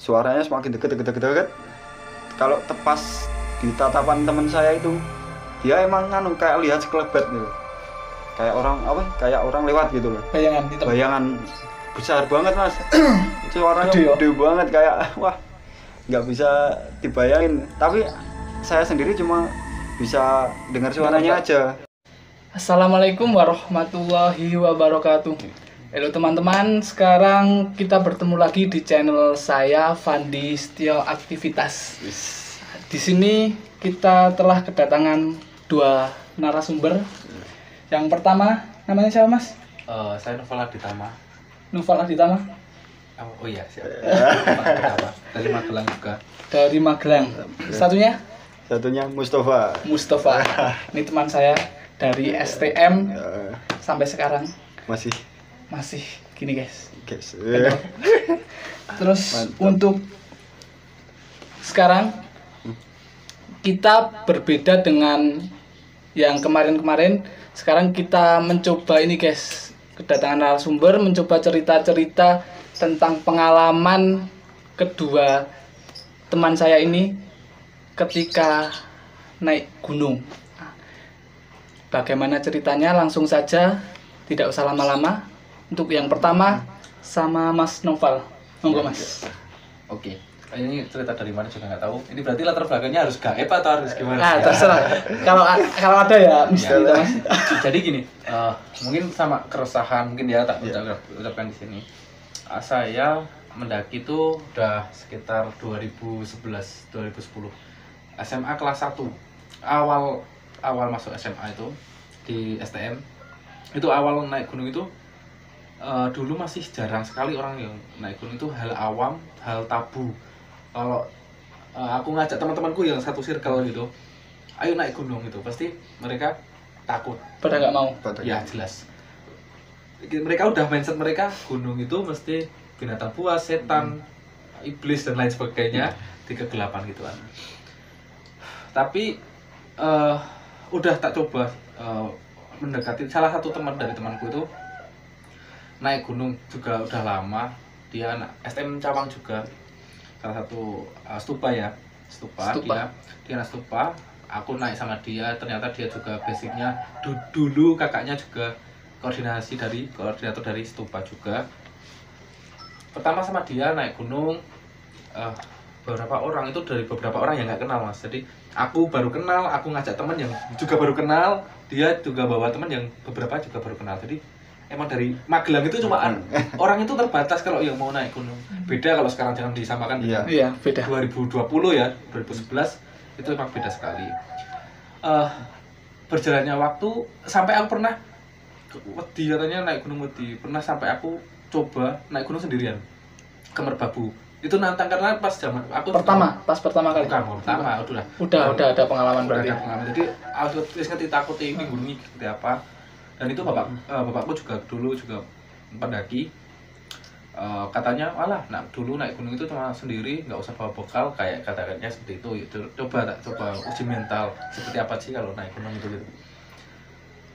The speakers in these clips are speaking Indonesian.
Suaranya semakin deket. Kalau tepas di tatapan teman saya itu, dia emang kayak lihat sekelebat gitu. Kayak orang lewat gitu loh. Bayangan besar banget, Mas. Suaranya gede banget, kayak wah, nggak bisa dibayangin. Tapi saya sendiri cuma bisa dengar suaranya aja. Assalamualaikum warahmatullahi wabarakatuh. Halo teman-teman, sekarang kita bertemu lagi di channel saya, Fandi Setio Aktivitas. Di sini kita telah kedatangan dua narasumber. Yang pertama, namanya siapa, Mas? Saya Novel Aditama. Novel Aditama? Oh iya, siap. Dari Magelang juga. Dari Magelang. Satunya Mustafa. Ini teman saya dari STM sampai sekarang masih gini guys. Terus mantap. Untuk sekarang kita berbeda dengan yang kemarin-kemarin. Sekarang kita mencoba ini guys, kedatangan narasumber, mencoba cerita-cerita tentang pengalaman kedua teman saya ini ketika naik gunung. Bagaimana ceritanya? Langsung saja, tidak usah lama-lama. Untuk yang pertama sama Mas Novel, monggo Mas. Oke, ini cerita dari mana juga nggak tahu. Ini berarti latar belakangnya harus gaib atau harus gimana? Terserah. Kalau ada ya misteri Mas. Jadi gini, mungkin sama keresahan mungkin ya tak ucapkan di sini. Saya mendaki itu udah sekitar 2010 SMA kelas 1. Awal masuk SMA itu di STM. Itu awal naik gunung itu dulu masih jarang sekali orang yang naik gunung, itu hal awam, hal tabu. Kalau aku ngajak teman-temanku yang satu circle gitu, ayo naik gunung, itu pasti mereka takut. Pada nggak mau? Ya jelas. Mereka udah mindset mereka gunung itu mesti binatang buas, setan, iblis dan lain sebagainya, di kegelapan gituan. Tapi udah tak coba mendekati salah satu teman dari temanku itu naik gunung juga udah lama. Dia anak STM Cawang juga, salah satu stupa. Dia anak stupa. Aku naik sama dia, ternyata dia juga basicnya dulu kakaknya juga koordinator dari stupa juga. Pertama sama dia naik gunung, beberapa orang itu dari beberapa orang yang nggak kenal Mas. Jadi aku baru kenal, aku ngajak teman yang juga baru kenal, dia juga bawa teman yang beberapa juga baru kenal. Jadi emang dari Magelang itu cuma orang itu terbatas kalau yang mau naik gunung. Beda kalau sekarang, jangan disamakan. Iya, beda. 2020 ya, 2011 itu emang beda sekali. Berjalannya waktu sampai aku pernah wedi, katanya naik gunung wedi. Pernah sampai aku coba naik gunung sendirian ke Merbabu. Itu nantang karena pas zaman aku pertama kali. Udah ada pengalaman berarti. Jadi aku ngerti takut ini gunung seperti apa. Dan itu bapakku juga dulu juga pendaki. Katanya malah dulu naik gunung itu cuma sendiri, nggak usah bawa bekal, kayak kata-katanya seperti itu. Coba uji mental seperti apa sih kalau naik gunung itu gitu.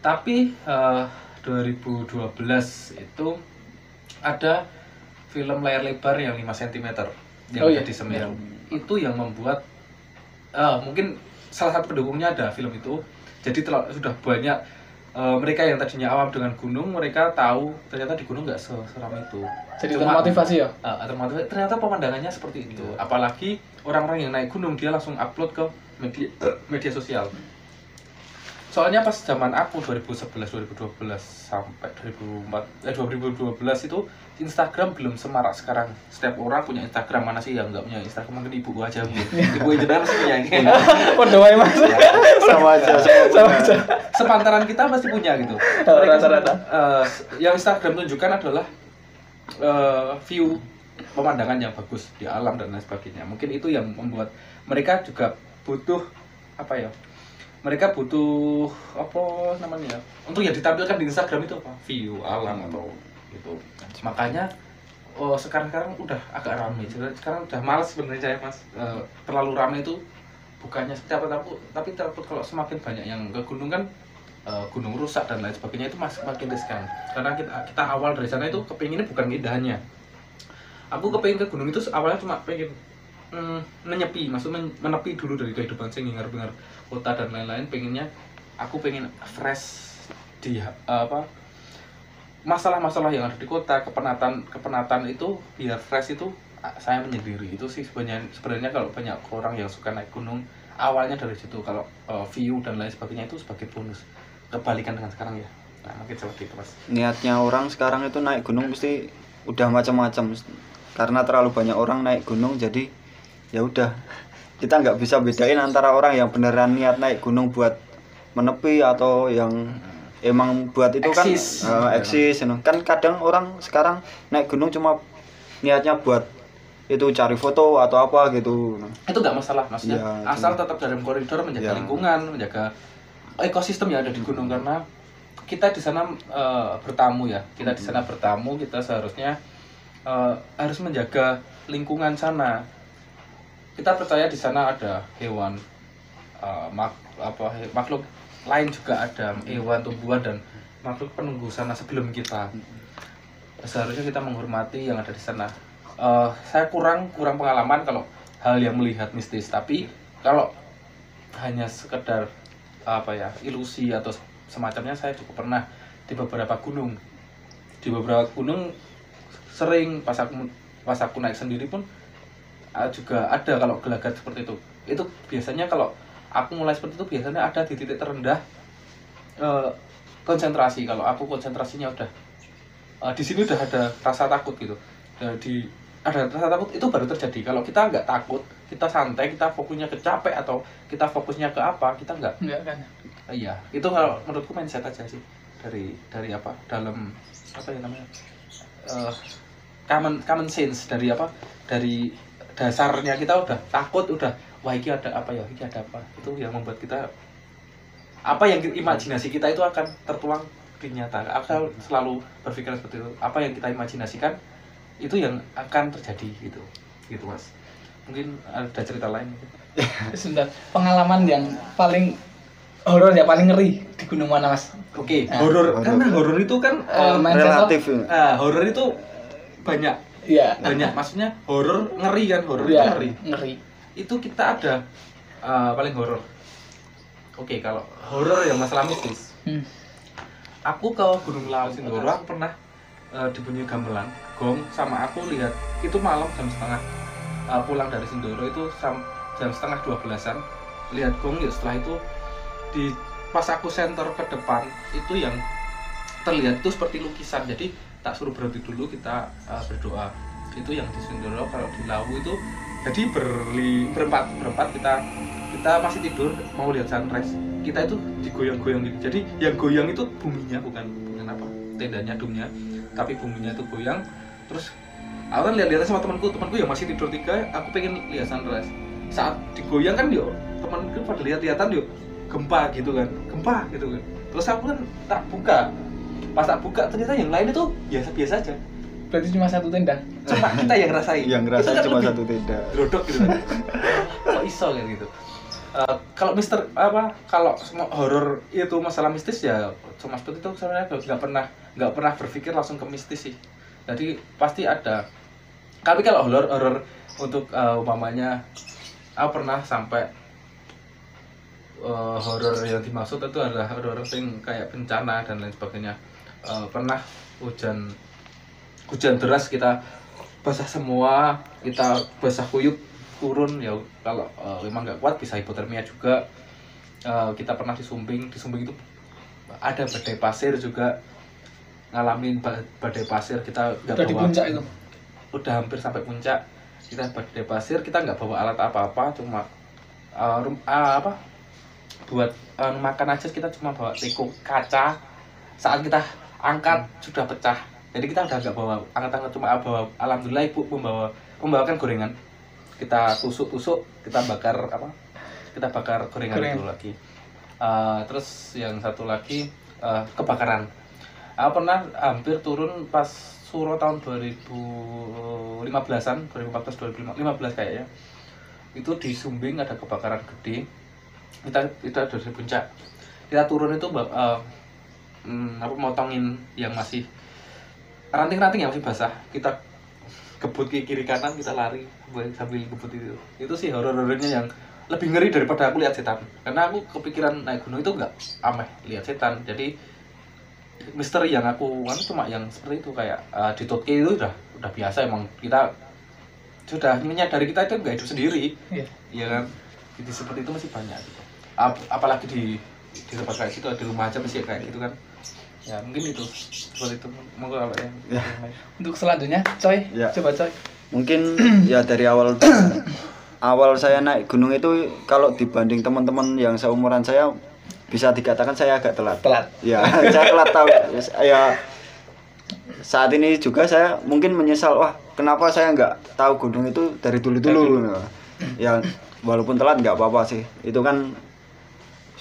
Tapi 2012 itu ada film layar lebar yang 5 cm yang ada di Semeru. Itu yang membuat mungkin salah satu pendukungnya ada film itu. Jadi sudah banyak mereka yang tadinya awam dengan gunung, mereka tahu ternyata di gunung nggak seram itu. Jadi termotivasi ya? Termotivasi, ternyata pemandangannya seperti itu. Apalagi orang-orang yang naik gunung, dia langsung upload ke media sosial. Soalnya pas zaman aku 2011, 2012 sampai 2012 itu Instagram belum semarak sekarang. Setiap orang punya Instagram, mana sih yang nggak punya Instagram? Mungkin ibu aja, ibu engineer sih punya. Waduh, Mas. Sama aja. Sepantaran kita pasti punya gitu. Rata-rata. Yang Instagram tunjukkan adalah view pemandangan yang bagus di alam dan lain sebagainya. Mungkin itu yang membuat mereka juga butuh apa ya? Mereka butuh apa namanya ya? Untuk yang ditampilkan di Instagram itu apa? View alam atau gitu. Makanya sekarang udah agak ramai. Jadi sekarang udah malas sebenarnya saya Mas. Terlalu ramai itu bukannya seperti apa, tapi takut kalau semakin banyak yang ke gunung kan gunung rusak dan lain sebagainya itu makin riskan. Karena kita awal dari sana itu kepinginnya bukan keindahannya. Aku kepingin ke gunung itu awalnya cuma pengen menyepi, maksudnya menepi dulu dari kehidupan sing hingar-bingar kota dan lain-lain. Aku pengen fresh di masalah-masalah yang ada di kota, kepenatan itu biar fresh itu saya menyendiri. Itu sih sebenarnya kalau banyak orang yang suka naik gunung awalnya dari situ, kalau view dan lain sebagainya itu sebagai bonus. Kebalikan dengan sekarang ya. Nah, mungkin seperti itu Mas. Niatnya orang sekarang itu naik gunung mesti udah macam-macam, karena terlalu banyak orang naik gunung, jadi ya udah kita nggak bisa bedain antara orang yang beneran niat naik gunung buat menepi atau yang emang buat itu Eksis. Kan eksis kan kadang orang sekarang naik gunung cuma niatnya buat itu cari foto atau apa gitu. Itu nggak masalah maksudnya, Ya, asal tetap dalam koridor menjaga Ya. lingkungan, menjaga ekosistem yang ada di gunung. Karena kita di sana bertamu ya, kita di sana bertamu, kita seharusnya harus menjaga lingkungan sana. Kita percaya di sana ada hewan, makhluk lain juga ada, hewan, tumbuhan dan makhluk penunggu sana sebelum kita. Seharusnya kita menghormati yang ada di sana. Saya kurang pengalaman kalau hal yang melihat mistis, tapi kalau hanya sekedar ilusi atau semacamnya, saya cukup pernah di beberapa gunung. Di beberapa gunung sering pas aku naik sendiri pun juga ada kalau gelagat seperti itu. Itu biasanya kalau aku mulai seperti itu biasanya ada di titik terendah konsentrasi. Kalau aku konsentrasinya udah di sini udah ada rasa takut gitu. Ada rasa takut itu baru terjadi. Kalau kita nggak takut, kita santai, kita fokusnya ke capek atau kita fokusnya ke apa, kita nggak kan? Iya, itu kalau menurutku mindset aja sih dari dalam apa ya namanya common sense, dari dasarnya kita udah takut, udah wah ini ada apa ya, ini ada apa, itu yang membuat kita yang imajinasi kita itu akan tertuang di nyata. Aku selalu berpikir seperti itu, apa yang kita imajinasikan itu yang akan terjadi gitu Mas. Mungkin ada cerita lain. Sebentar, pengalaman yang paling horor ya, paling ngeri di gunung mana Mas? Oke, horor, karena horor itu kan relatif. horor itu banyak, maksudnya horor ngeri kan, horor itu ngeri. Itu kita ada paling horor. Oke, kalau horor yang masalah mistis. Aku ke Gunung Lawu Sindoro, aku pernah dibunyi gamelan, gong, sama aku lihat itu malam jam setengah pulang dari Sindoro itu jam setengah 12-an, lihat gong ya. Setelah itu pas aku senter ke depan itu yang terlihat itu seperti lukisan. Jadi tak suruh berhenti dulu, kita berdoa. Itu yang di Sindoro. Kalau di Lawu itu jadi berempat kita masih tidur mau lihat sunrise, kita itu digoyang-goyang gitu. Jadi yang goyang itu buminya, bukan tendanya, domnya, tapi buminya itu goyang. Terus aku kan lihat sama temanku yang masih tidur 3, aku pengen lihat sunrise. Saat digoyang kan temanku pada lihat-lihatan gempa gitu kan. Terus aku kan tak buka, pas tak buka ternyata yang lain itu biasa-biasa aja. Berarti cuma satu tenda. Cuma kita yang ngerasain. Yang ngerasain kan cuma satu tenda. Grodok gitu kan. Kok iso kayak gitu. Kalau kalau horor itu masalah mistis ya cuma seperti itu. Sebenarnya nggak pernah berpikir langsung ke mistis sih. Jadi pasti ada. Tapi kalau horor untuk umpamanya aku pernah sampai horor yang dimaksud itu adalah horor yang kayak bencana dan lain sebagainya. Pernah hujan deras, kita basah semua, kita basah kuyup, turun ya. Kalau memang nggak kuat bisa hipotermia juga. Kita pernah di Sumbing itu ada badai pasir juga, ngalamin badai pasir. Kita nggak bawa, di puncak itu udah hampir sampai puncak, kita badai pasir, kita nggak bawa alat apa-apa, cuma buat makan aja. Kita cuma bawa teko kaca, saat kita angkat sudah pecah. Jadi kita udah nggak bawa angkat-angkat, cuma bawa, alhamdulillah ibu membawakan gorengan. Kita tusuk, kita bakar gorengan itu lagi. Terus yang satu lagi kebakaran. Aku pernah hampir turun pas Suro tahun 2015-an, 2014 kayaknya. Itu di Sumbing ada kebakaran gede. Kita ada di puncak. Kita turun itu motongin yang masih ranting-ranting yang masih basah. Kita kebut ke kiri kanan, kita lari sambil kebut itu. Itu sih horor-horornya yang lebih ngeri daripada aku lihat setan. Karena aku kepikiran naik gunung itu enggak ameh lihat setan. Jadi misteri yang aku kan cuma yang seperti itu kayak di Tokyo itu udah biasa, emang kita sudah menyadari kita itu nggak hidup sendiri, iya kan. Jadi seperti itu masih banyak gitu. Apalagi di tempat kayak gitu, di rumah aja masih kayak gitu kan. Ya mungkin itu seperti itu. Monggo kalau yang Untuk selanjutnya Coy, coba Coy. Mungkin ya dari awal saya naik gunung itu, kalau dibanding teman-teman yang seumuran saya, bisa dikatakan saya agak telat. Ya, saya telat tahu. Ya, saat ini juga saya mungkin menyesal, wah kenapa saya nggak tahu gunung itu dari dulu. Ya, walaupun telat nggak apa-apa sih. Itu kan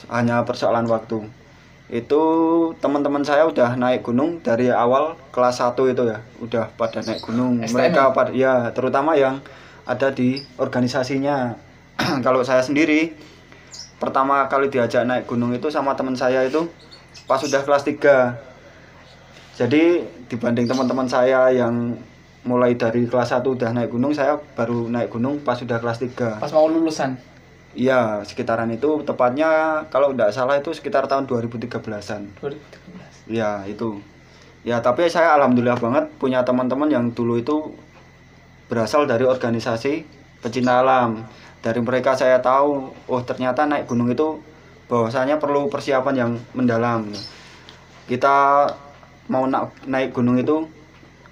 hanya persoalan waktu. Itu teman-teman saya udah naik gunung dari awal kelas 1 itu ya, udah pada naik gunung. Mereka ya terutama yang ada di organisasinya. Kalau saya sendiri pertama kali diajak naik gunung itu sama teman saya itu pas sudah kelas 3. Jadi dibanding teman-teman saya yang mulai dari kelas 1 udah naik gunung, saya baru naik gunung pas sudah kelas 3. Pas mau lulusan? Iya, sekitaran itu, tepatnya kalau tidak salah itu sekitar tahun 2013-an. 2013. Ya, itu. Ya, tapi saya alhamdulillah banget punya teman-teman yang dulu itu berasal dari organisasi pecinta alam. Dari mereka saya tahu, oh ternyata naik gunung itu bahwasanya perlu persiapan yang mendalam. Kita mau naik gunung itu,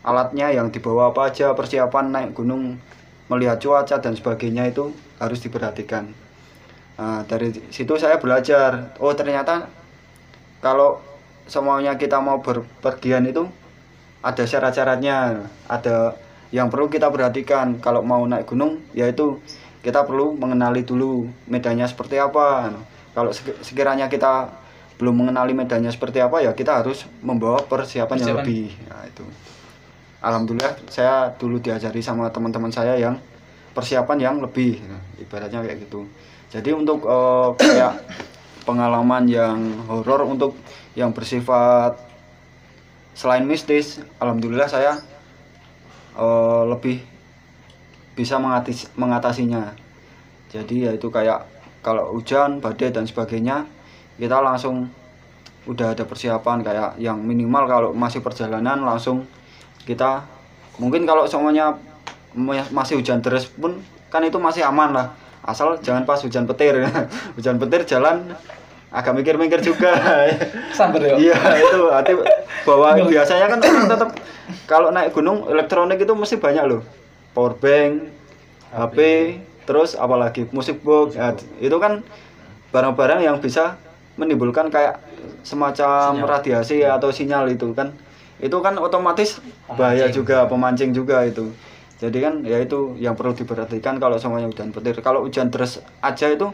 alatnya yang dibawa apa aja, persiapan naik gunung, melihat cuaca dan sebagainya itu harus diperhatikan. Nah, dari situ saya belajar, oh ternyata kalau semuanya kita mau berpergian itu ada syarat-syaratnya, ada yang perlu kita perhatikan. Kalau mau naik gunung, yaitu kita perlu mengenali dulu medannya seperti apa. Kalau sekiranya kita belum mengenali medannya seperti apa, ya kita harus membawa persiapan yang lebih. Nah, itu. Alhamdulillah saya dulu diajari sama teman-teman saya yang persiapan yang lebih, ibaratnya kayak gitu. Jadi untuk kayak pengalaman yang horor, untuk yang bersifat selain mistis, alhamdulillah saya lebih bisa mengatasinya. Jadi yaitu kayak kalau hujan, badai dan sebagainya, kita langsung udah ada persiapan, kayak yang minimal kalau masih perjalanan langsung kita, mungkin kalau semuanya masih hujan deras pun kan itu masih aman lah, asal jangan pas hujan petir. Hujan petir jalan agak mikir-mikir juga. Sabar ya. Iya, itu hati bahwa biasanya kan tetap kalau naik gunung elektronik itu mesti banyak loh. Power bank, HP, terus apalagi musik box. Ya, itu kan barang-barang yang bisa menimbulkan kayak semacam radiasi atau sinyal itu kan. Itu kan otomatis bahaya juga, pemancing juga itu. Jadi kan ya itu yang perlu diperhatikan kalau semuanya hujan petir. Kalau hujan deras aja itu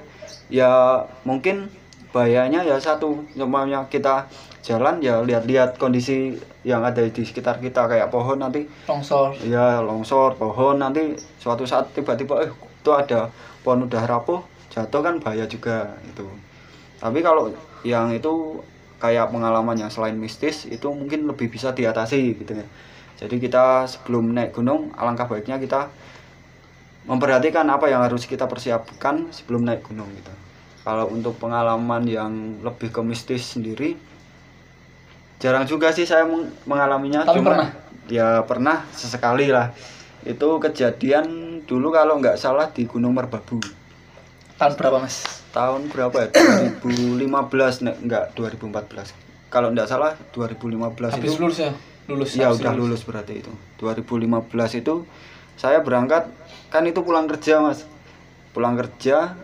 ya mungkin bahayanya ya satu, semuanya kita jalan ya lihat-lihat kondisi yang ada di sekitar kita, kayak pohon nanti longsor. Iya, longsor, pohon nanti suatu saat tiba-tiba itu ada pohon udah rapuh, jatuh kan bahaya juga itu. Tapi kalau yang itu kayak pengalaman yang selain mistis itu mungkin lebih bisa diatasi gitu ya. Jadi kita sebelum naik gunung alangkah baiknya kita memperhatikan apa yang harus kita persiapkan sebelum naik gunung gitu. Kalau untuk pengalaman yang lebih ke mistis sendiri, jarang juga sih saya mengalaminya. Tapi cuma pernah? Ya pernah sesekali lah. Itu kejadian dulu kalau nggak salah di Gunung Merbabu. Tahun berapa Mas? Tahun berapa ya? 2015, enggak 2014. Kalau nggak salah 2015 habis itu. Lulus ya? Lulus. Ya udah lulus berarti itu. 2015 itu saya berangkat, kan itu pulang kerja Mas. Pulang kerja,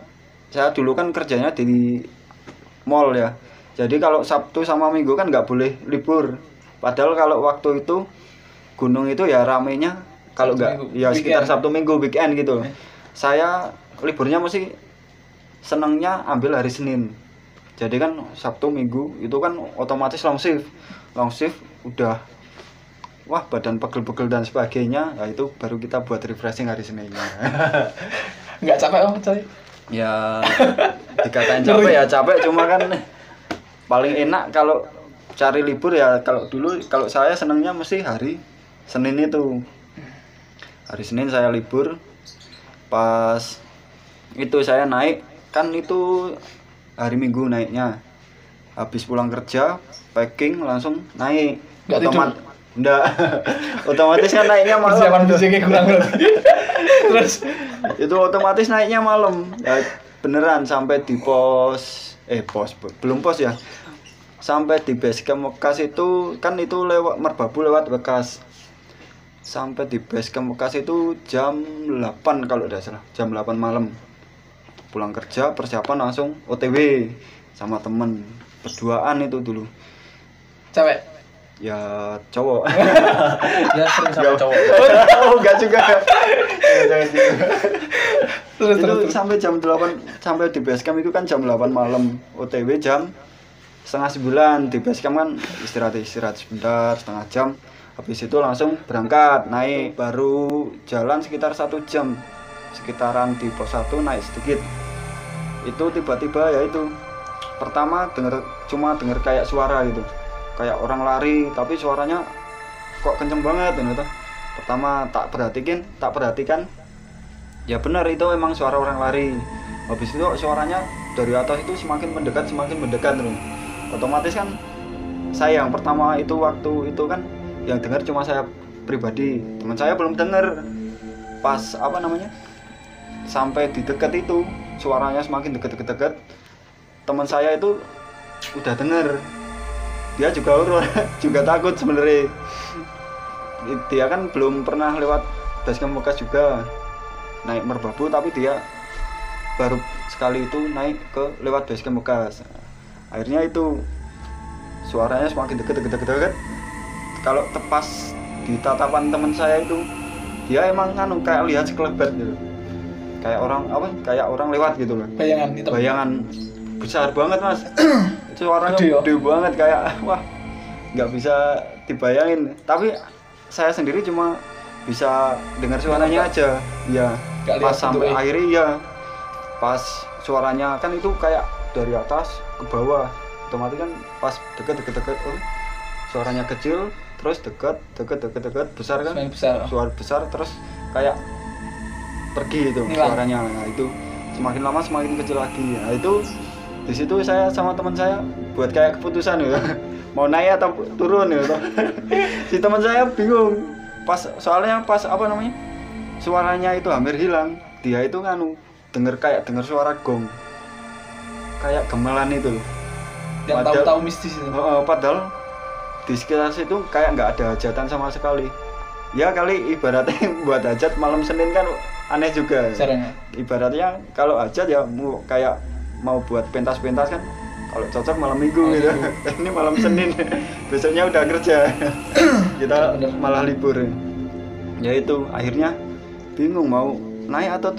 saya dulu kan kerjanya di mall ya. Jadi kalau Sabtu sama Minggu kan nggak boleh libur. Padahal kalau waktu itu gunung itu ya ramenya kalau nggak ya sekitar Sabtu Minggu weekend gitu. Saya liburnya mesti senangnya ambil hari Senin. Jadi kan Sabtu Minggu itu kan otomatis long shift. Long shift udah wah badan pegel-pegel dan sebagainya, nah itu baru kita buat refreshing hari Seninnya. Nggak capek om coy? Ya dikatain capek ya capek, cuma kan paling enak kalau cari libur ya. Kalau dulu kalau saya senangnya mesti hari Senin itu. Hari Senin saya libur, pas itu saya naik, kan itu hari Minggu naiknya. Habis pulang kerja, packing langsung naik. Nggak tidur? Enggak. Otomatis kan naiknya malam. Persiapan fisiknya kurang berarti. Terus Itu otomatis naiknya malam. Ya, beneran sampai di belum pos ya. Sampai di base camp Mekas itu kan itu lewat Merbabu lewat Bekas. Sampai di base camp Mekas itu jam 8 kalau tidak salah, jam 8 malam. Pulang kerja, persiapan langsung OTW sama temen, berduaan itu dulu. cewek. Ya cowok. Ya sering sama cowok. Oh enggak juga. Jangan gitu. Terus Itu sampai jam 8, sampai di base camp itu kan jam 8 malam. OTW jam setengah 9. Di base camp kan istirahat sebentar, setengah jam. Habis itu langsung berangkat, naik, baru jalan sekitar 1 jam, sekitaran di pos 1 naik sedikit. Itu tiba-tiba ya itu, pertama cuma denger kayak suara gitu, kayak orang lari, tapi suaranya kok kenceng banget gitu. Pertama tak perhatikan, ya benar itu emang suara orang lari. Habis itu suaranya dari atas itu semakin mendekat terus. Otomatis kan saya yang pertama itu waktu itu kan yang dengar cuma saya pribadi, teman saya belum dengar. Pas sampai di dekat itu suaranya semakin dekat, teman saya itu udah dengar, dia juga juga takut sebenarnya. Dia kan belum pernah lewat basecamp Mekas juga, naik Merbabu, tapi dia baru sekali itu naik ke lewat basecamp Mekas. Akhirnya itu suaranya semakin dekat. Kalau tepas di tatapan teman saya itu, dia emang kayak lihat sekelebat gitu, kayak orang lewat gitu loh. Bayangan besar banget mas. Suaranya gede banget, kayak wah nggak bisa dibayangin. Tapi saya sendiri cuma bisa dengar suaranya aja ya. Pas sampai akhirnya ya, pas suaranya kan itu kayak dari atas ke bawah, otomatis kan pas deket suaranya kecil, terus deket besar kan, suara besar, terus kayak pergi itu suaranya. Nah itu semakin lama semakin kecil lagi. Nah itu di situ saya sama teman saya buat kayak keputusan ya, mau naik atau turun ya. Si teman saya bingung, soalnya pas suaranya itu hampir hilang. Dia itu dengar suara gong, kayak gamelan itu loh. Yang tahu mistis itu. Padahal di sekitar situ kayak nggak ada hajatan sama sekali. Ya kali ibaratnya buat hajat malam Senin kan aneh juga. Caranya. Ibaratnya kalau hajat ya kayak mau buat pentas-pentas kan, kalau cocok malam Minggu gitu. Ini malam Senin, besoknya udah kerja. Kita malah libur. Ya itu akhirnya bingung mau naik atau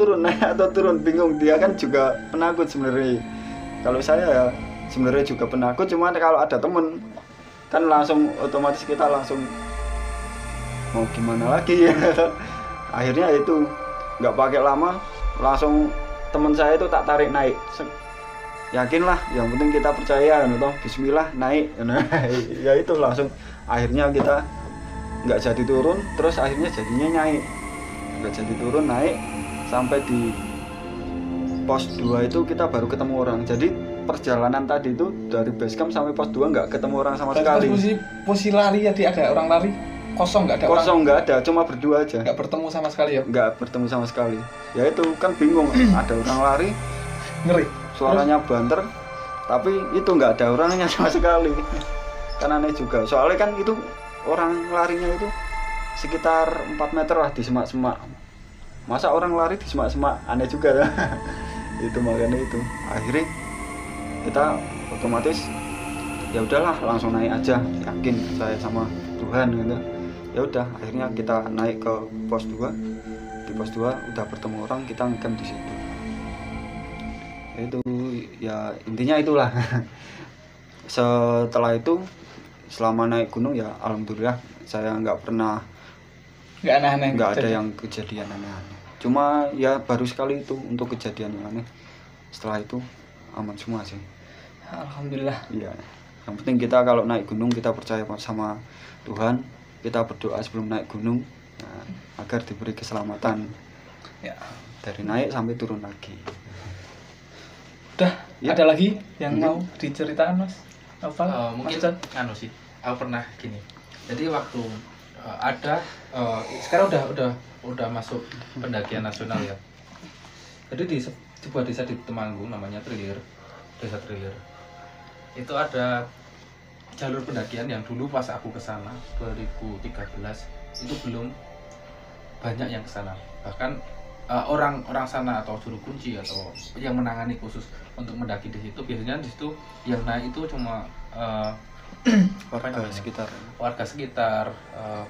turun, bingung. Dia kan juga penakut sebenarnya. Kalau saya ya sebenarnya juga penakut, cuma kalau ada temen kan langsung otomatis kita langsung mau gimana lagi ya. Akhirnya itu nggak pakai lama, langsung teman saya itu tak tarik naik. Yakinlah, yang penting kita percaya, bismillah naik. Nah, ya itu langsung akhirnya kita nggak jadi turun, terus akhirnya jadinya naik. Nggak jadi turun, naik sampai di pos 2 itu kita baru ketemu orang. Jadi perjalanan tadi itu dari basecamp sampai pos 2 nggak ketemu orang sama sekali. Posisi lari ya, ada orang lari kosong nggak ada kosong, nggak ada, cuma berdua aja. Nggak bertemu sama sekali ya? Nggak bertemu sama sekali. Ya itu kan bingung, ada orang lari, ngeri, suaranya banter, tapi itu nggak ada orangnya sama sekali. Kan aneh juga, soalnya kan itu orang larinya itu sekitar 4 meter lah di semak-semak. Masa orang lari di semak-semak, aneh juga. Itu makanya itu akhirnya kita otomatis ya udahlah langsung naik aja, yakin saya sama Tuhan gitu. Ya udah akhirnya kita naik ke pos 2. Di pos 2 udah bertemu orang, kita ngecamp di situ. Itu ya intinya itulah. Setelah itu selama naik gunung ya alhamdulillah saya nggak pernah Nggak aneh-aneh. nggak ada kejadian. yang kejadian aneh-aneh. Cuma ya baru sekali itu untuk kejadian yang aneh. Setelah itu aman semua sih. Alhamdulillah. Iya. Yang penting kita kalau naik gunung kita percaya sama Tuhan, kita berdoa sebelum naik gunung agar diberi keselamatan Ya. dari naik sampai turun lagi. Udah, Ya. ada lagi yang Mungkin. mau diceritakan Mas? Apa? Mungkin Mas Chan? anu sih, aku pernah gini. Jadi waktu ada sekarang udah masuk pendakian nasional ya. Jadi di sebuah desa di Temanggung namanya Trilir, Desa Trilir. Itu ada jalur pendakian yang dulu pas aku ke sana 2013 itu belum banyak yang ke sana. Bahkan orang sana atau juru kunci atau yang menangani khusus untuk mendaki di situ biasanya di situ yang naik itu cuma Warga namanya? sekitar. warga sekitar,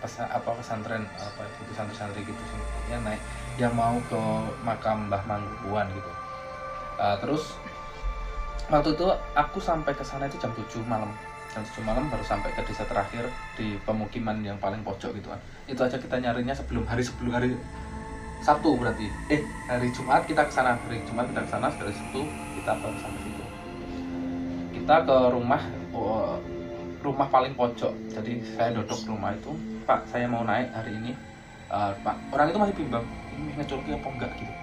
pesantren apa itu santri-santri gitu sih yang naik, yang mau ke makam Mbah Mangkubuan gitu. Terus waktu itu aku sampai ke sana itu jam 7 malam. Jam 7 malam baru sampai ke desa terakhir di pemukiman yang paling pojok gitu kan. Itu aja kita nyarinya sebelum hari Sabtu berarti. Hari Jumat kita ke sana, dari Sabtu kita baru sampai situ. Kita ke rumah paling pojok. Jadi saya duduk rumah itu, Pak, saya mau naik hari ini. Pak, orang itu masih bimbang, ini ngeculki apa enggak gitu.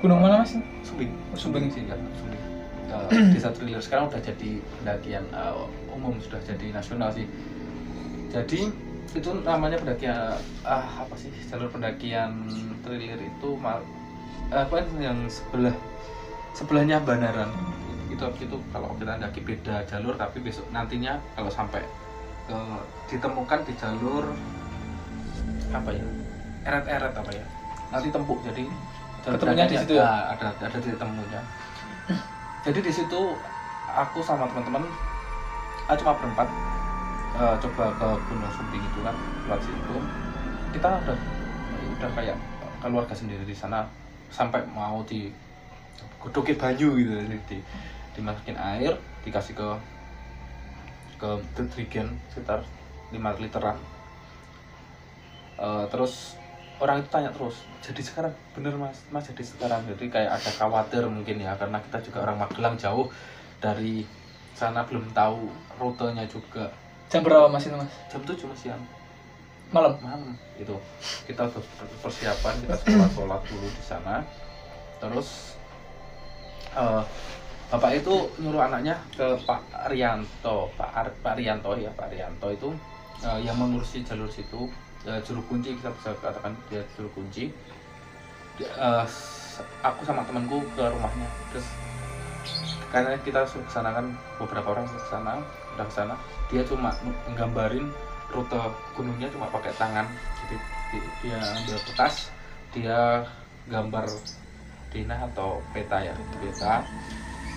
Gunung mana Mas? Sumbing. Sumbing. Sih kan, Sumbing. Desa Trilir sekarang udah jadi pendakian umum, sudah jadi nasional sih. Jadi itu namanya pendakian apa sih, jalur pendakian Trilir itu apa yang sebelahnya Banaran. Itu kalau kita mendaki beda jalur, tapi besok nantinya kalau sampai ditemukan di jalur apa ya, eret apa ya, nanti tempuh. Jadi Ketemunya di situ ya? ada titik temunya. Jadi di situ aku sama teman-teman cuma berempat coba ke Gunung Sumbing itu kan, lewat situ kita udah kayak keluarga sendiri di sana, sampai mau digodokin banyu gitu, dimasukin air, dikasih ke deterjen sekitar 5 literan. Terus orang itu tanya terus, jadi sekarang bener mas jadi sekarang. Jadi kayak ada khawatir mungkin ya, karena kita juga orang Magelang, jauh dari sana, belum tahu rutenya juga. Jam berapa Mas itu Mas? Jam 7 siang Malam. itu kita udah persiapan, kita sholat dulu di sana. Terus bapak itu nyuruh anaknya ke Pak Rianto itu yang mengurusi jalur situ, juru kunci, kita bisa katakan dia juru kunci. Aku sama temanku ke rumahnya, terus karena kita sudah kesana kan, beberapa orang sudah kesana, dia cuma menggambarin rute gunungnya cuma pakai tangan. Jadi dia ambil kertas, dia gambar dina atau peta ya,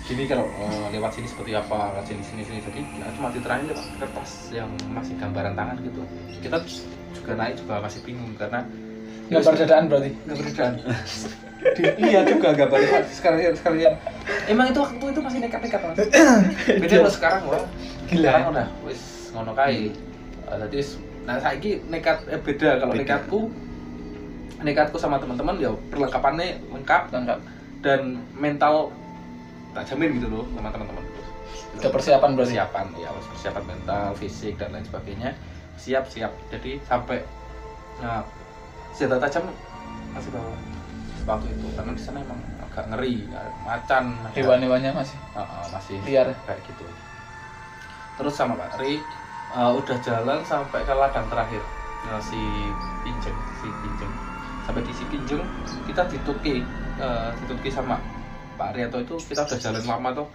gini kalau lewat sini seperti apa, lewat sini. Jadi cuma diterangin lewat kertas yang masih gambaran tangan gitu. Kita juga naik juga masih bingung karena Gambar dadaan berarti. gambar dadaan. Iya juga gambarnya sekalian. Emang itu waktu itu masih nekat mas. Beda lo sekarang wah. Gila. Sekarang udah wis ngono kae. Jadi saiki nekat beda. Kalau nekatku sama teman-teman ya perlengkapannya lengkap dan mental tak jamin gitu loh sama teman-teman. Udah persiapan berarti. Persiapan mental, fisik dan lain sebagainya. Siap. Jadi sampai senjata tajam masih bawa waktu itu, karena di sana emang agak ngeri, macan, Hewan-hewannya masih masih liar kayak gitu. Terus sama Pak Ri udah jalan sampai ke ladang terakhir, si Pinjeng. Sampai di si Pinjeng kita dituki sama Pak Rianto itu. Kita udah jalan lama tuh,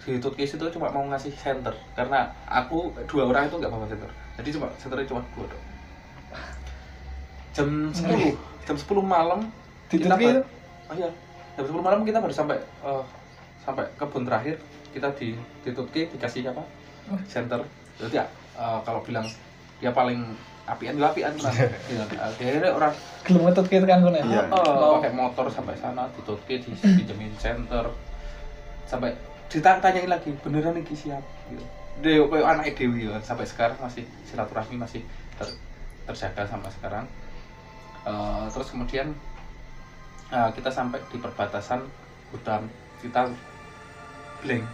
dituki situ cuma mau ngasih senter, karena aku 2 orang itu nggak bawa senter, jadi senternya cuma 2 dong. Jam 10 malam dituki itu. Jam 10 malam kita baru sampai kebun terakhir. Kita dituki, dikasih apa? Center. Jadi kalau bilang ya paling apian kan. Akhirnya orang Gelem ngetut gitu kan ya. Iya. Pakai motor sampai sana, dituki, dipinjemin center. Sampai ditanyain lagi, beneran ini siap gitu. Koyo anak dewi kan sampai sekarang masih silaturahmi masih terjaga sampai sekarang. Terus kemudian kita sampai di perbatasan hutan, kita blank.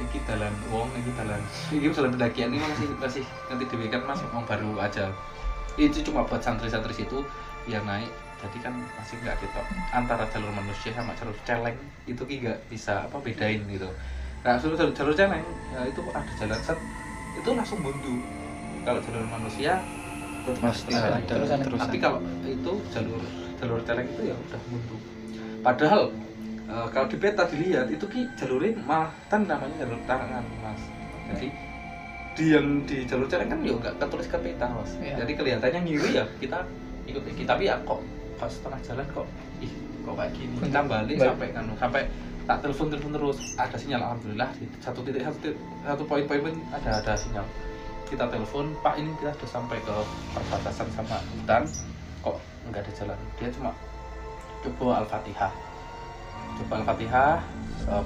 Iki dalan wong, iki dalan pendakian ini masih nanti dewe kan masih mau baru aja. Itu cuma buat santri-santri situ yang naik. Jadi kan masih nggak ketok antara jalur manusia sama jalur celeng itu nggak bisa bedain gitu. Nah jalur celeng ya itu ada jalan set itu langsung buntu. Kalau jalur manusia pasti ada terus. Tapi kalau itu jalur celeng itu ya udah buntu. Padahal kalau di peta dilihat itu jalurnya malah kan namanya jalur tangan mas. Jadi di jalur celeng kan ya nggak ketulis ke peta mas. Jadi kelihatannya ngiri ya kita ikut tapi ya kok pas setengah jalan kok kayak gini. Kita balik sampai tak telepon terus ada sinyal alhamdulillah di satu poin-poin ada sinyal. Kita telepon Pak ini kita sudah sampai ke perbatasan sama hutan kok nggak ada jalan. Dia cuma coba Al-Fatihah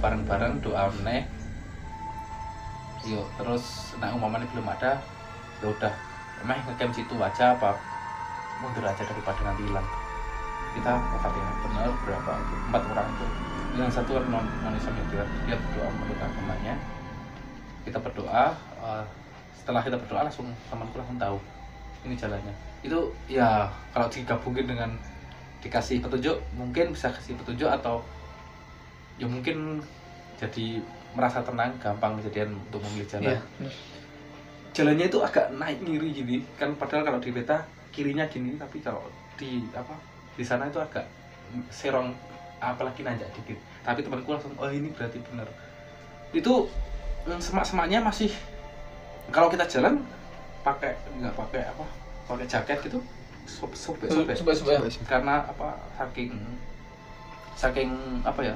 bareng-bareng doa meneh. Yuk terus umpamanya belum ada ya udah ngecamp situ aja apa mundur aja daripada nanti hilang. Kita Al-Fatihah benar berapa 4 orang itu. Yang satu non Islam dia berdoa menurut agamanya. Kita berdoa, setelah kita berdoa langsung temanku langsung tahu ini jalannya. Itu ya kalau digabungin dengan dikasih petunjuk mungkin bisa kasih petunjuk atau ya mungkin jadi merasa tenang gampang kejadian untuk memilih jalan. Jalannya itu agak naik ngiri gini kan padahal kalau di peta kirinya gini tapi kalau di sana itu agak serong apalagi nanjak dikit. Tapi temanku langsung ini berarti benar. Itu semak-semaknya masih kalau kita jalan pakai jaket gitu sobek karena saking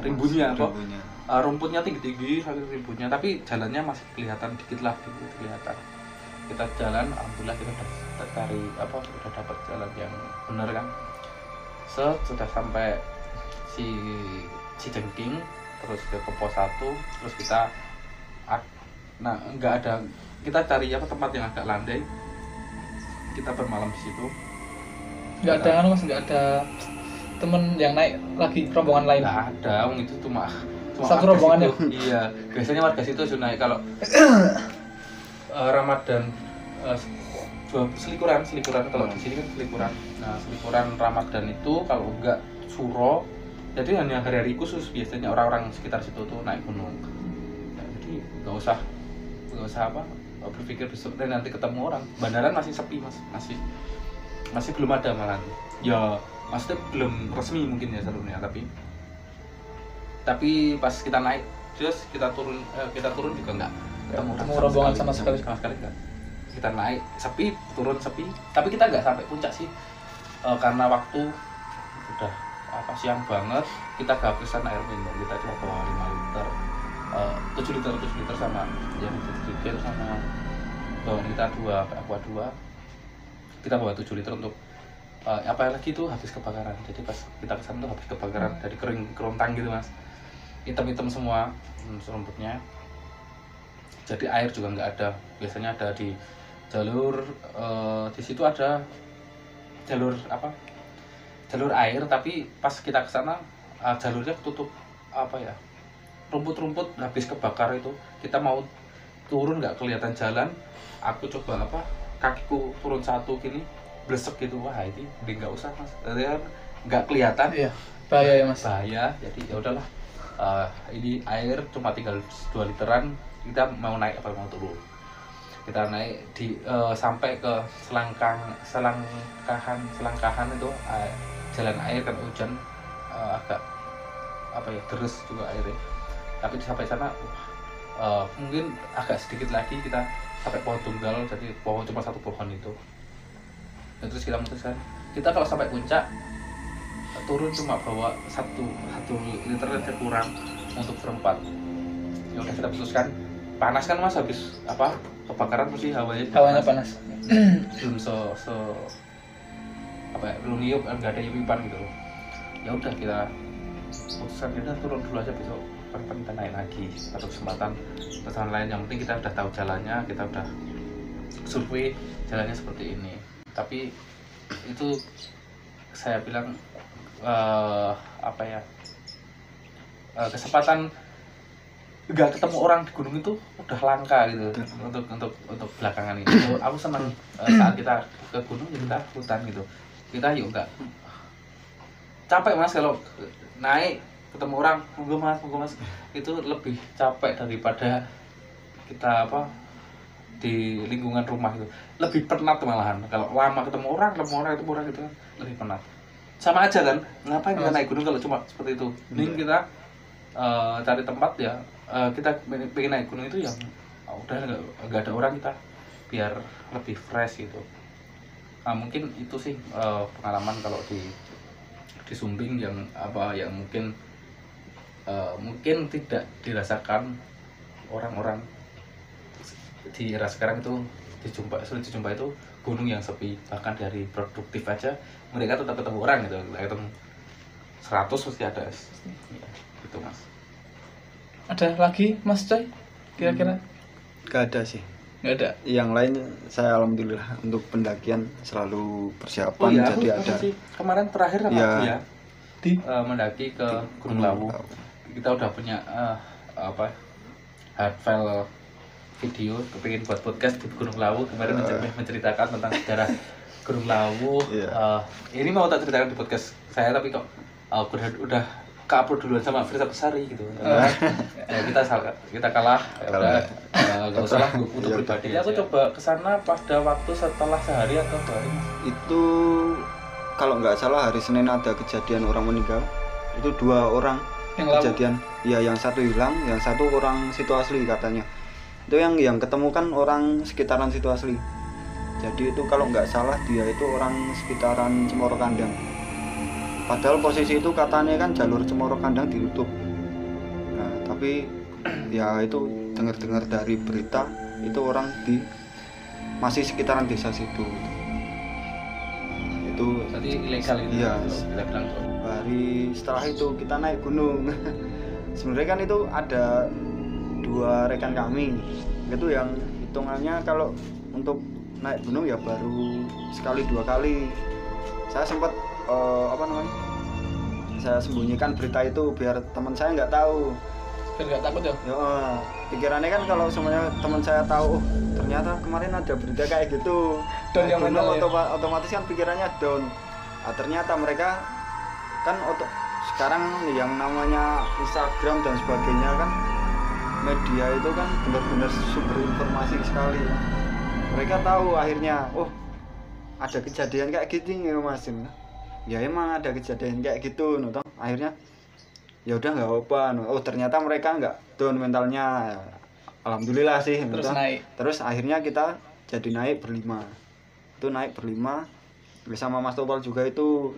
rimbunnya rumputnya tinggi saking rimbunnya tapi jalannya masih kelihatan dikit kelihatan. Kita jalan alhamdulillah kita udah dapat jalan yang benar kan. Sudah sampai si Jengking terus ke pos 1 terus kita nggak ada kita cari tempat yang agak landai kita bermalam di situ. Nggak ada mas, nggak ada temen yang naik lagi rombongan lain? Nggak ada, itu cuma satu rombongan ya? Iya, biasanya warga situ sudah naik kalau Ramadan selikuran kalau di sini kan selikuran. Nah selikuran Ramadan itu kalau enggak Suro jadi hanya hari-hari khusus biasanya orang-orang sekitar situ tuh naik gunung. Nah, jadi nggak usah berpikir besok dan nanti ketemu orang. Bandaran masih sepi mas, masih belum ada malah. Ya maksudnya belum resmi mungkin ya jalurnya tapi pas kita naik terus kita turun juga nggak ketemu rombongan sama sekali kan. Kita naik sepi, turun sepi, tapi kita nggak sampai puncak sih karena waktu udah siang banget. Kita kehabisan air minum, kita cuma bawa 5 liter 7 liter sama yang itu sama bawa kita aqua 2 kita bawa 7 liter untuk apalagi itu habis kebakaran. Jadi pas kita kesana tuh habis kebakaran dari kerontang gitu mas, hitam semua serumputnya. Jadi air juga nggak ada, biasanya ada di jalur di situ ada jalur air, tapi pas kita kesana jalurnya ketutup rumput habis kebakar itu. Kita mau turun nggak kelihatan jalan, aku coba kakiku turun satu gini blesek gitu, wah ini nggak usah mas, nggak kelihatan. Iya, bahaya ya mas. Bahaya, jadi ya udahlah. Ini air cuma tinggal 2 literan, kita mau naik apa mau turun. Kita naik sampai ke selangkahan itu jalan air kan hujan agak deres juga airnya. Tapi sampai sana mungkin agak sedikit lagi kita sampai pohon tunggal, jadi pohon cuma satu pohon itu. Dan terus kita memutuskan kita kalau sampai puncak turun cuma bawa 1 liter aja kurang untuk berempat. Ya udah kita putuskan, panas kan mas habis kebakaran mesti hawanya panas. Belum belum niup, nggak ada nyuipan gitu loh. Ya udah kita putuskan kita turun dulu aja besok kapan kita naik lagi atau kesempatan lain, yang penting kita udah tahu jalannya, kita udah survei jalannya seperti ini. Tapi itu saya bilang kesempatan nggak ketemu orang di gunung itu udah langka gitu untuk belakangan ini. Aku senang saat kita ke gunung, kita hutan gitu, kita yuk nggak capek mas kalau naik ketemu orang monggo mas itu lebih capek daripada kita di lingkungan rumah itu, lebih penat malahan. Kalau lama ketemu orang itu kan lebih penat. Sama aja kan, ngapain kita naik gunung kalau cuma seperti itu? Mending kita cari tempat ya, kita pengen naik gunung itu yang udah nggak ada orang, kita biar lebih fresh gitu. Mungkin itu sih pengalaman kalau di Sumbing yang mungkin tidak dirasakan orang-orang di era sekarang itu. Sulit dijumpai itu gunung yang sepi, bahkan dari produktif aja mereka tetap ketemu orang gitu. Ketemu 100 mesti ada ya, gitu mas. Ada lagi mas Coy kira-kira? Gak ada sih. Nggak ada. Yang lain saya alhamdulillah untuk pendakian selalu persiapan. Jadi ada kemarin terakhir sama ya, dia di mendaki ke Gunung Lawu. Kita udah punya hard file video, kepingin buat podcast di Gunung Lawu. Kemarin menceritakan tentang sejarah Gunung Lawu. Ini mau tak ceritakan di podcast saya, tapi kok udah ke-upload duluan sama Firsa Besari gitu. Kita kalah. Gak usah lah untuk pribadi. Aku coba kesana pada waktu setelah sehari atau 2 hari. Itu kalau nggak salah hari Senin ada kejadian orang meninggal. Itu 2 orang yang kejadian. Ya, yang satu hilang, yang satu orang situ asli katanya. Itu yang ketemu kan orang sekitaran situ asli. Jadi itu kalau nggak salah dia itu orang sekitaran Cemoro Kandang. Padahal posisi itu katanya kan jalur Cemoro Kandang ditutup. Nah, tapi ya itu dengar-dengar dari berita itu orang masih sekitaran desa situ. Itu tadi ilegal itu. Iya. Kita bilang hari setelah itu kita naik gunung. Sebenarnya kan itu ada 2 rekan kami. Itu yang hitungannya kalau untuk naik gunung ya baru sekali 2 kali. Saya sempat saya sembunyikan berita itu biar teman saya nggak tahu, biar nggak takut ya. Pikirannya kan kalau semuanya teman saya tahu, ternyata kemarin ada berita kayak gitu, down yang mental ya? Otomatis kan pikirannya down. Ternyata mereka kan sekarang yang namanya Instagram dan sebagainya kan, media itu kan benar-benar sumber informasi sekali. Mereka tahu akhirnya, ada kejadian kayak gini ya mas. Ya emang ada kejadian kayak gitu, akhirnya ya udah nggak apa. Ternyata mereka nggak down mentalnya, alhamdulillah sih. Terus akhirnya kita jadi naik berlima. Itu naik berlima bersama Mas Topal juga itu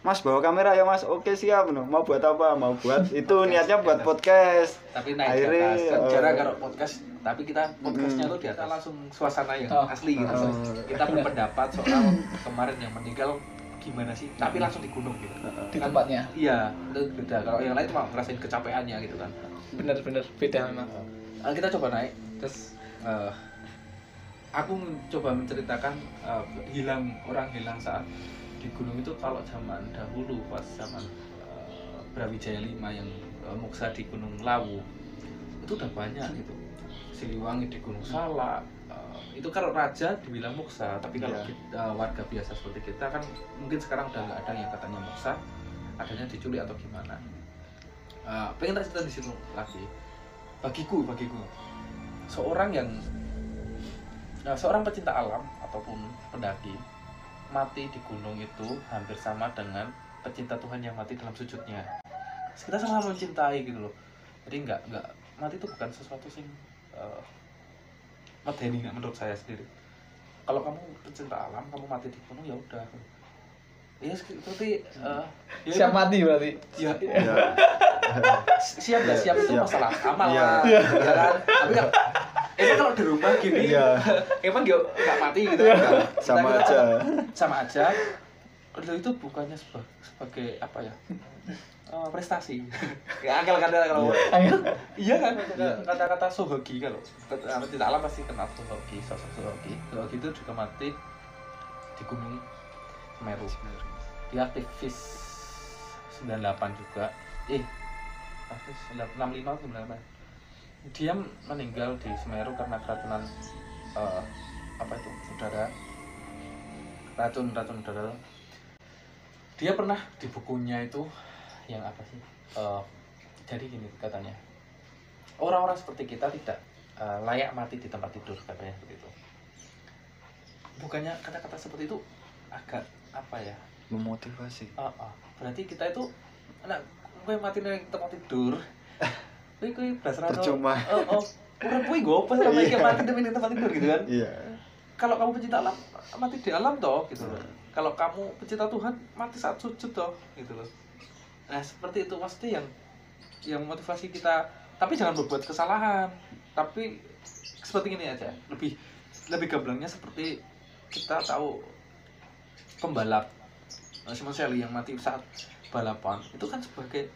Mas bawa kamera ya mas, oke siap. Mau buat apa? Mau buat itu niatnya buat podcast. Tapi naik akhirnya, ke atas. Cara kalau podcast, tapi kita podcastnya tuh di atas langsung suasana yang asli gitu. Kita berpendapat soal kemarin yang meninggal gimana sih, tapi langsung di gunung gitu. Di tempatnya. Iya, itu beda. Kalau yang lain cuma ngerasain kecapeannya gitu kan. Bener-bener beda memang. Kita coba naik, terus aku coba menceritakan orang hilang saat di gunung itu. Kalau zaman dahulu pas zaman Brawijaya 5 yang muksa di Gunung Lawu itu udah banyak gitu. Siliwangi di Gunung Salak, itu kalau raja dibilang muksa, tapi kalau warga biasa seperti kita kan mungkin sekarang udah nggak ada yang katanya muksa, adanya diculik atau gimana. Pengen tak cerita di situ lagi. Bagiku seorang pecinta alam ataupun pendaki mati di gunung itu hampir sama dengan pecinta Tuhan yang mati dalam sujudnya. Kita sama-sama mencintai gitu loh. Jadi nggak mati itu bukan sesuatu yang medeni menurut saya sendiri. Kalau kamu pecinta alam, kamu mati di gunung ya udah. Ya seperti siap mati berarti. Ya. Siap nggak siap itu masalah amal lah. Ya kan? Tapi kan emang kalau di rumah gini, emang dia nggak mati gitu kan? Sama aja. Lo itu bukannya sebagai apa ya, prestasi. Ya angkel kalau iya kan, kata-kata Sohoki, kalau tidak alam pasti kenal Sohoki, sosok Sohoki. Sohoki itu juga mati di Gunung Semeru. Dia aktivis 98 juga, aktivis 65 atau 98. Dia meninggal di Semeru karena keracunan apa itu, udara, racun udara. Dia pernah di bukunya itu yang apa sih, jadi gini katanya, orang-orang seperti kita tidak layak mati di tempat tidur, katanya seperti itu. Bukannya kata-kata seperti itu agak apa ya, memotivasi. Berarti kita itu anak gue mati di tempat tidur, gue berasal percuma. Orang gue apa sih namanya kayak mati di tempat tidur gitu kan? Iya. Kalau kamu pencinta alam, mati di alam toh gitu loh. Kalau kamu pencinta Tuhan, mati saat sujud toh gitu loh. Nah seperti itu maksudnya yang motivasi kita. Tapi jangan berbuat kesalahan. Tapi seperti ini aja. Lebih gamblangnya seperti kita tahu pembalap Simon Shelly yang mati saat balapan itu kan sebagai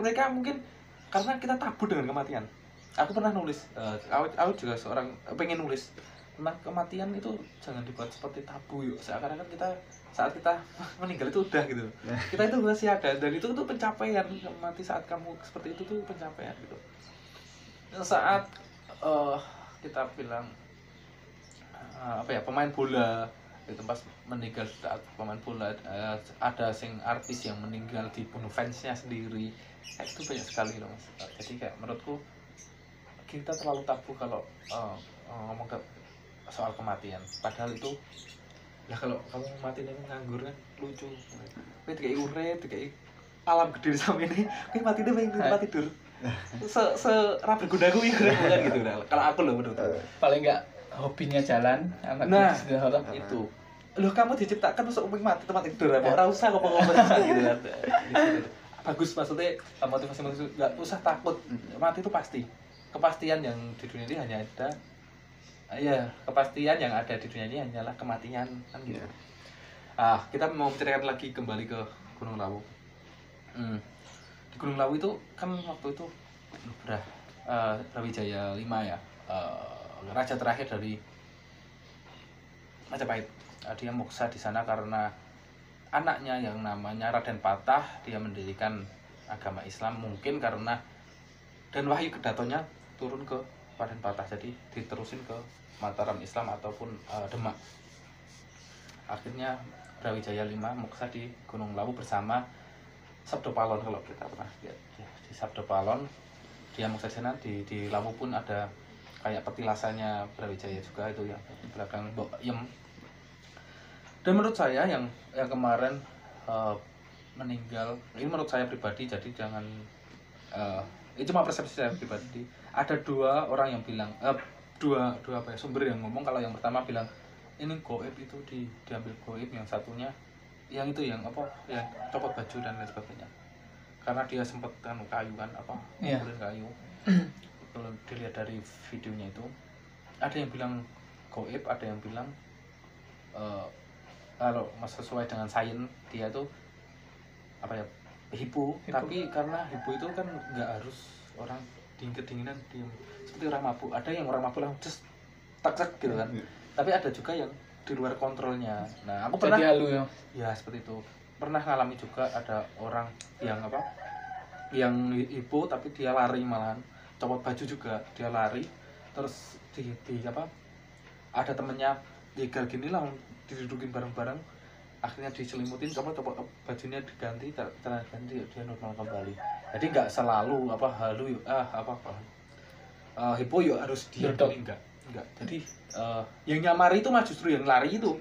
mereka mungkin karena kita tabu dengan kematian. Aku pernah nulis, aku juga seorang pengen nulis tentang kematian itu jangan dibuat seperti tabu yuk. Seakan-akan kita saat kita meninggal itu udah gitu. Kita itu masih ada dan itu tuh pencapaian. Mati saat kamu seperti itu tuh pencapaian gitu. Saat kita bilang apa ya, pemain bola itu pas meninggal saat pemain bola, ada artis yang meninggal dibunuh fansnya sendiri, itu banyak sekali loh mas. Jadi kayak menurutku kita terlalu tabu kalau ngomong soal kematian. Padahal itu ya kalau kamu mati nih nganggur kan lucu. Kowe dikai urip, dikai alam gede sama ini, kowe mati nih main tempat tidur. Ra berguna kuwi kan gitu. Kalau aku loh menurut. Paling enggak hobinya jalan, nah itu. Loh kamu diciptakan untuk mati tempat tidur, ora usah ngomong-ngomong gitu kan. Bagus maksudnya motivasi enggak usah takut. Mati itu pasti. Kepastian yang di dunia ini hanya ada kepastian yang ada di dunia ini hanyalah kematian kan gitu. Kita mau menceritakan lagi kembali ke Gunung Lawu. Di Gunung Lawu itu kan waktu itu Brawijaya 5 ya, raja terakhir dari Majapahit. Dia moksa di sana karena anaknya yang namanya Raden Patah, dia mendirikan agama Islam, mungkin karena dan wahyu kedatonya turun ke Raden Patah, jadi diterusin ke Mataram Islam ataupun Demak. Akhirnya Brawijaya 5 moksa di Gunung Lawu bersama Sabdo Palon. Kalau kita pernah lihat ya, di Sabdo Palon dia moksa di sana. Di Lawu pun ada kayak petilasannya Brawijaya juga itu ya, di belakang Mbok Yem. Dan menurut saya yang kemarin meninggal, ini menurut saya pribadi, jadi jangan ini cuma persepsi saya pribadi. Ada dua orang yang bilang, dua apa ya, sumber yang ngomong. Kalau yang pertama bilang ini goib itu diambil goib, yang satunya yang itu yang apa, yang copot baju dan lain sebagainya. Karena dia sempat kan kayu kan apa, ngumpulin kayu. Kalau dilihat dari videonya itu, ada yang bilang goib, ada yang bilang kalau sesuai dengan sains dia tuh apa ya, hipo. Tapi karena hipo itu kan nggak harus orang kedinginan diam seperti orang mabuk. Ada yang orang mabuk langsung just tak gitu kan. Tapi ada juga yang di luar kontrolnya. Nah aku pernah ya seperti itu, pernah ngalami juga. Ada orang yang apa, yang hipo tapi dia lari, malahan copot baju juga dia lari, terus di apa, ada temennya jegal gini lah, didudukin bareng-bareng, akhirnya diselimutin, copot bajunya diganti, ganti, dia normal kembali. Jadi nggak selalu apa halu hipo yuk harus diam, enggak. Jadi yang nyamari itu mah justru yang lari itu.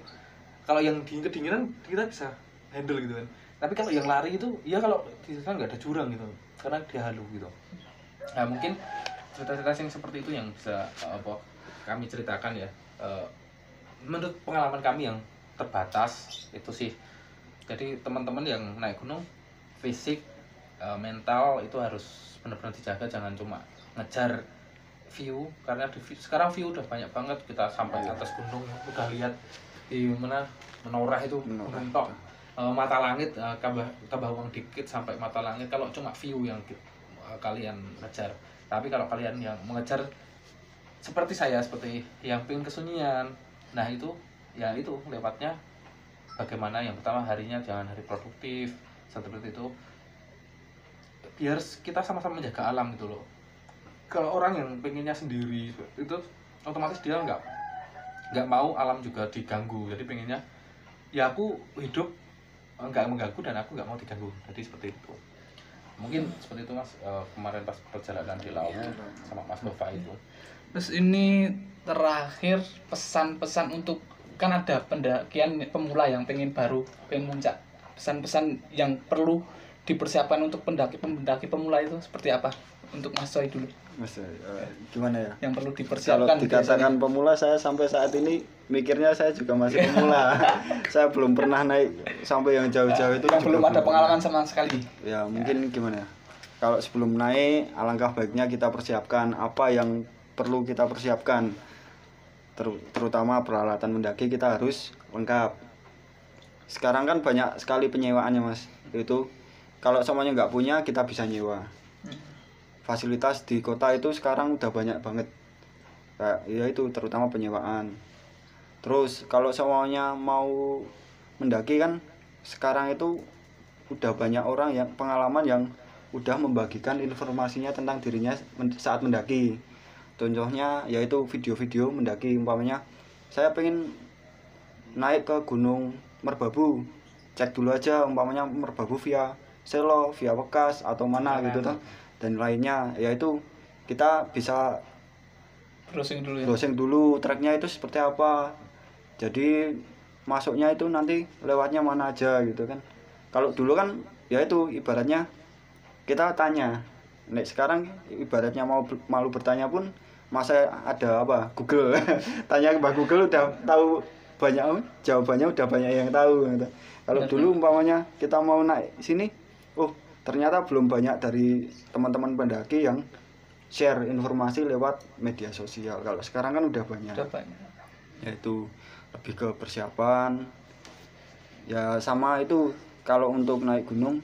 Kalau yang kedinginan kita bisa handle gitu kan. Tapi kalau yang lari itu ya kalau di sana nggak ada jurang gitu, karena dia halu gitu. Nah mungkin cerita-cerita yang seperti itu yang bisa kami ceritakan ya. Menurut pengalaman kami yang terbatas itu sih. Jadi teman-teman yang naik gunung, fisik, mental itu harus benar-benar dijaga. Jangan cuma ngejar view, karena sekarang view udah banyak banget. Kita sampai atas gunung udah lihat di mana menoreh itu Menoreh. mentok. Mata langit tambah uang dikit sampai mata langit kalau cuma view yang kalian ngejar. Tapi kalau kalian yang mengejar seperti saya, seperti yang pengen kesunyian, nah itu ya itu lewatnya bagaimana yang pertama harinya jangan hari produktif seperti itu, biar kita sama-sama menjaga alam gitu loh. Kalau orang yang pengennya sendiri itu otomatis dia nggak mau alam juga diganggu, jadi pengennya ya aku hidup nggak mengganggu dan aku nggak mau diganggu, jadi seperti itu. Mungkin seperti itu Mas, kemarin pas perjalanan di laut sama Mas Nova itu. Terus ini terakhir pesan-pesan untuk, kan ada pendakian pemula yang pengen muncak, pesan-pesan yang perlu dipersiapkan untuk pendaki pemula itu seperti apa untuk Mas Soy dulu Mas, gimana ya? yang perlu Kalau dipersiapkan dikatakan pemula, saya sampai saat ini mikirnya saya juga masih pemula. Saya belum pernah naik sampai yang jauh-jauh itu. yang juga belum ada pengalaman sama sekali. Ya mungkin gimana ya? Kalau sebelum naik, alangkah baiknya kita persiapkan apa yang perlu kita persiapkan. Terutama peralatan mendaki kita harus lengkap. Sekarang kan banyak sekali penyewaannya Mas. Itu kalau semuanya nggak punya, kita bisa nyewa. Fasilitas di kota itu sekarang udah banyak banget. Kayak ya itu terutama penyewaan. Terus kalau semuanya mau mendaki kan sekarang itu udah banyak orang yang pengalaman yang udah membagikan informasinya tentang dirinya saat mendaki. Contohnya yaitu video-video mendaki, umpamanya saya pengen naik ke Gunung Merbabu, cek dulu aja umpamanya Merbabu via Selo, via Wekas atau mana gitu tuh, dan lainnya, yaitu kita bisa browsing dulu treknya itu seperti apa, jadi masuknya itu nanti lewatnya mana aja gitu kan. Kalau dulu kan ya itu ibaratnya kita tanya, nek sekarang ibaratnya malu bertanya pun masa ada apa Google tanya ke Mbak Google udah tahu banyak, jawabannya udah banyak yang tahu gitu. Kalau dulu umpamanya kita mau naik sini, oh ternyata belum banyak dari teman-teman pendaki yang share informasi lewat media sosial. Kalau sekarang kan udah banyak. Yaitu lebih ke persiapan ya, sama itu kalau untuk naik gunung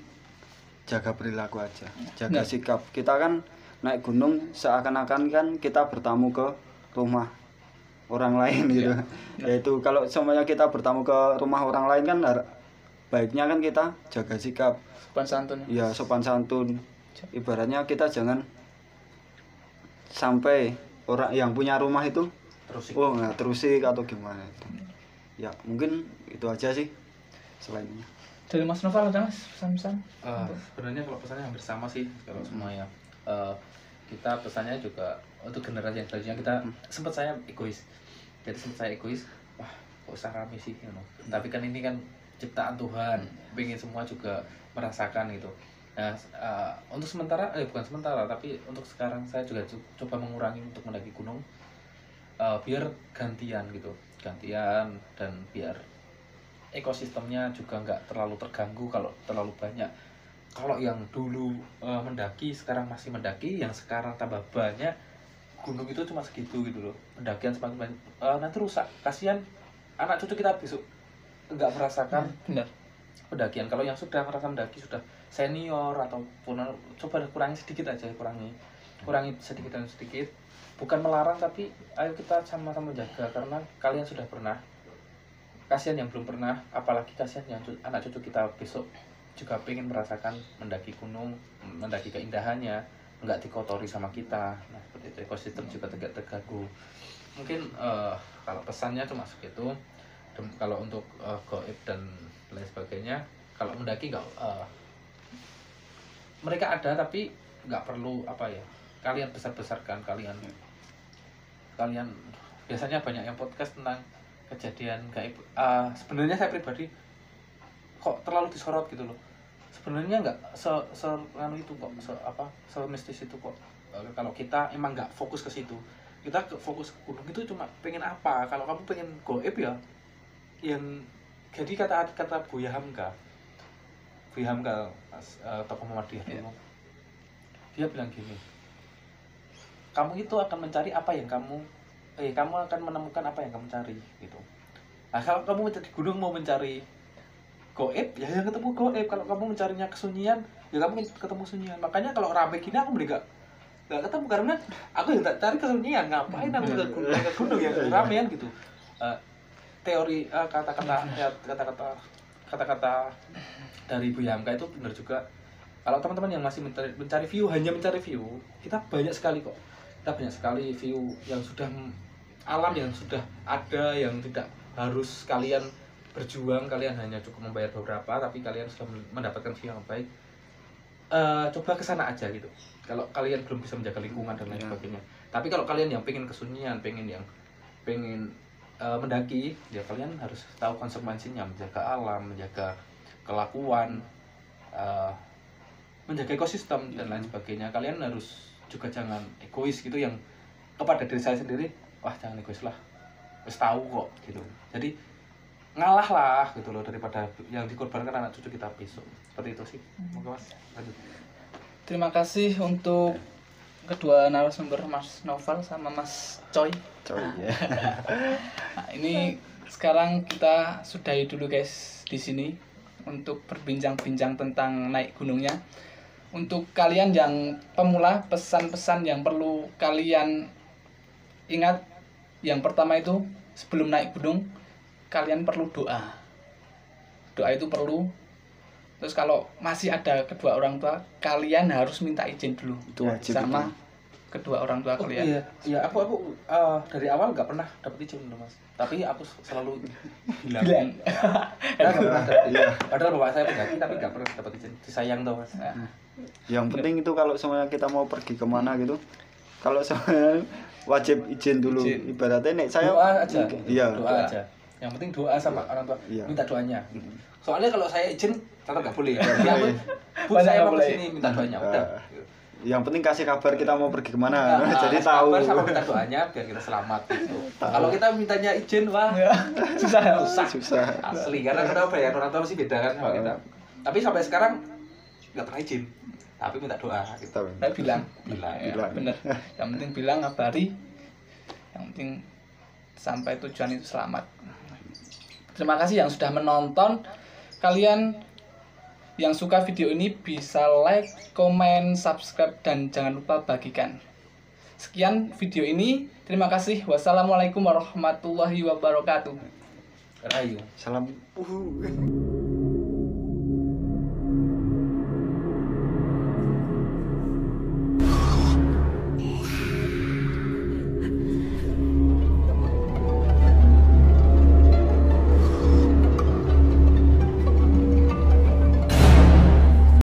jaga perilaku aja, jaga sikap. Kita kan naik gunung seakan-akan kan kita bertamu ke rumah orang lain gitu. Yaitu kalau semuanya kita bertamu ke rumah orang lain kan baiknya kan kita jaga sikap, sopan santun. Ya sopan santun. Ibaratnya kita jangan sampai orang yang punya rumah itu terusik atau gimana itu. Ya mungkin itu aja sih. Selainnya dari Mas Noval ada Mas pesan-pesan? Sebenarnya kalau pesannya hampir sama sih kalau semuanya. Kita pesannya juga untuk generasi yang selanjutnya, kita sempat saya egois. Wah kok usah rame sih, tapi kan ini kan ciptaan Tuhan, pengen semua juga merasakan gitu. Nah, untuk sementara, bukan sementara, tapi untuk sekarang saya juga coba mengurangi untuk mendaki gunung, biar gantian gitu, dan biar ekosistemnya juga nggak terlalu terganggu kalau terlalu banyak. Kalau yang dulu mendaki, sekarang masih mendaki, yang sekarang tambah banyak, gunung itu cuma segitu gitu loh. Pendakian semakin banyak, nanti rusak. Kasihan anak cucu kita besok nggak merasakan pendakian. Kalau yang sudah merasa mendaki, sudah senior ataupun, coba kurangi sedikit aja, kurangi sedikit dan sedikit. Bukan melarang, tapi ayo kita sama-sama jaga, karena kalian sudah pernah. Kasihan yang belum pernah, apalagi kasihan yang anak cucu kita besok juga pengen merasakan mendaki gunung, mendaki keindahannya, nggak dikotori sama kita. Nah seperti itu, ekosistem juga tidak terganggu. Mungkin kalau pesannya cuma segitu. Kalau untuk goib dan lain sebagainya, kalau mendaki nggak, mereka ada tapi nggak perlu kalian besar-besarkan. Kalian biasanya banyak yang podcast tentang kejadian gaib. Sebenarnya saya pribadi kok terlalu disorot gitu loh. Sebenarnya nggak itu kok, semistis itu kok. Kalau kita emang nggak fokus ke situ, kita fokus ke gunung itu cuma pengen apa. Kalau kamu pengen goib ya, yang jadi kata Buya Hamka, tokoh Muhammadiyah dulu, dia bilang gini, kamu itu akan mencari apa yang kamu akan menemukan apa yang kamu cari gitu. Nah, kalau kamu di gunung mau mencari goib, ya yang ketemu goib. Kalau kamu mencarinya kesunyian, ya kamu ketemu sunyian. Makanya kalau rame gini aku mending nggak ketemu, karena aku yang tak cari kesunyian. Ngapain aku ke gunung yang ramean gitu. Teori kata-kata dari Bu Yamka itu benar juga. Kalau teman-teman yang masih mencari view, hanya mencari view, kita banyak sekali kok. Kita banyak sekali view yang sudah alam, yang sudah ada, yang tidak harus kalian berjuang, kalian hanya cukup membayar beberapa, tapi kalian sudah mendapatkan view yang baik. Coba ke sana aja gitu. Kalau kalian belum bisa menjaga lingkungan dan lain sebagainya. Tapi kalau kalian yang pengen kesunyian, pengen mendaki, ya kalian harus tahu konsekuensinya, menjaga alam, menjaga kelakuan, menjaga ekosistem dan lain sebagainya. Kalian harus juga jangan egois gitu, yang kepada diri saya sendiri, wah jangan egois lah, harus tahu kok gitu. Jadi ngalah lah gitu loh, daripada yang dikorbankan anak cucu kita besok. Seperti itu sih. Monggo Mas, lanjut. Terima kasih untuk kedua narasumber, Mas Novel sama Mas Coy. Ya. Nah, ini sekarang kita sudahi dulu guys di sini untuk berbincang-bincang tentang naik gunungnya. Untuk kalian yang pemula, pesan-pesan yang perlu kalian ingat. Yang pertama itu, sebelum naik gunung kalian perlu doa. Doa itu perlu. Terus kalau masih ada kedua orang tua, kalian harus minta izin dulu. Itu wajib sama kedua orang tua kalian. Iya, aku dari awal nggak pernah dapet izin loh Mas. Tapi aku selalu bilang. Nggak pernah dapet izin. Padahal bapak saya pendaki tapi nggak pernah dapet izin. Disayang tuh Mas. Nah, Yang penting itu kalau semuanya kita mau pergi kemana gitu, kalau semuanya wajib izin dulu. Izin. Ibaratnya nek saya Doa aja. Iya. Doa aja. Yang penting doa sama orang tua. Iya. Minta doanya. Soalnya kalau saya izin tetap nggak boleh. Ya, Bu, Banyak saya nggak mau boleh. kesini, minta doanya. Udah. Yang penting kasih kabar kita mau pergi kemana. Jadi Kasih tahu. kabar sama minta doanya biar kita selamat gitu. Kalau kita mintanya izin, wah susah. Susah. asli, karena kenapa ya, orang tua masih beda kan sama kita. Tapi sampai sekarang nggak pernah izin, tapi minta doa gitu. Tahu. Saya bilang, Ya. Bilang. bener. Yang penting bilang, ngabari. Yang penting sampai tujuan itu selamat. Terima kasih yang sudah menonton. Kalian yang suka video ini bisa like, komen, subscribe, dan jangan lupa bagikan. Sekian video ini. Terima kasih. Wassalamualaikum warahmatullahi wabarakatuh. Rayu. Salam.